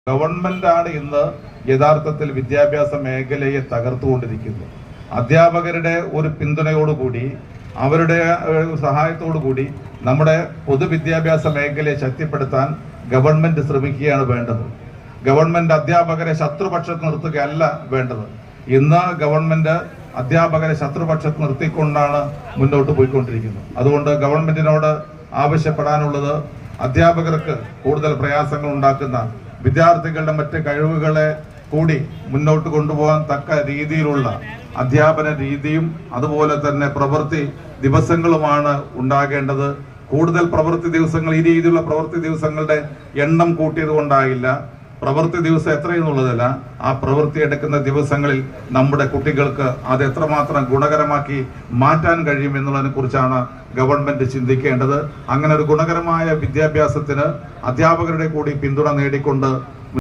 ഗവൺമെന്റാണ് ഇന്ന് യഥാർത്ഥത്തിൽ വിദ്യാഭ്യാസ മേഖലയെ തകർത്തുകൊണ്ടിരിക്കുന്നത്. അധ്യാപകരുടെ ഒരു പിന്തുണയോടുകൂടി, അവരുടെ സഹായത്തോടുകൂടി നമ്മുടെ പൊതുവിദ്യാഭ്യാസ മേഖലയെ ശക്തിപ്പെടുത്താൻ ഗവൺമെന്റ് ശ്രമിക്കുകയാണ് വേണ്ടത്. ഗവൺമെന്റ് അധ്യാപകരെ ശത്രുപക്ഷത്ത് നിർത്തുകയല്ല വേണ്ടത്. ഇന്ന് ഗവൺമെന്റ് അധ്യാപകരെ ശത്രുപക്ഷത്ത് നിർത്തിക്കൊണ്ടാണ് മുന്നോട്ട് പോയിക്കൊണ്ടിരിക്കുന്നത്. അതുകൊണ്ട് ഗവൺമെന്റിനോട് ആവശ്യപ്പെടാനുള്ളത്, അധ്യാപകർക്ക് കൂടുതൽ പ്രയാസങ്ങൾ ഉണ്ടാക്കുന്ന വിദ്യാർത്ഥികളുടെ മറ്റ് കഴിവുകളെ കൂടി മുന്നോട്ട് കൊണ്ടുപോകാൻ തക്ക രീതിയിലുള്ള അധ്യാപന രീതിയും അതുപോലെ തന്നെ പ്രവൃത്തി ദിവസങ്ങളുമാണ് ഉണ്ടാകേണ്ടത്. കൂടുതൽ പ്രവൃത്തി ദിവസങ്ങൾ, ഈ രീതിയിലുള്ള പ്രവൃത്തി ദിവസങ്ങളുടെ എണ്ണം കൂട്ടിയത് കൊണ്ടായില്ല. പ്രവൃത്തി ദിവസം എത്രയെന്നുള്ളതല്ല, ആ പ്രവൃത്തി എടുക്കുന്ന ദിവസങ്ങളിൽ നമ്മുടെ കുട്ടികൾക്ക് അത് എത്രമാത്രം ഗുണകരമാക്കി മാറ്റാൻ കഴിയും എന്നുള്ളതിനെ കുറിച്ചാണ് ഗവൺമെന്റ് ചിന്തിക്കേണ്ടത്. അങ്ങനെ ഒരു ഗുണകരമായ വിദ്യാഭ്യാസത്തിന് അധ്യാപകരുടെ കൂടി പിന്തുണ നേടിക്കൊണ്ട്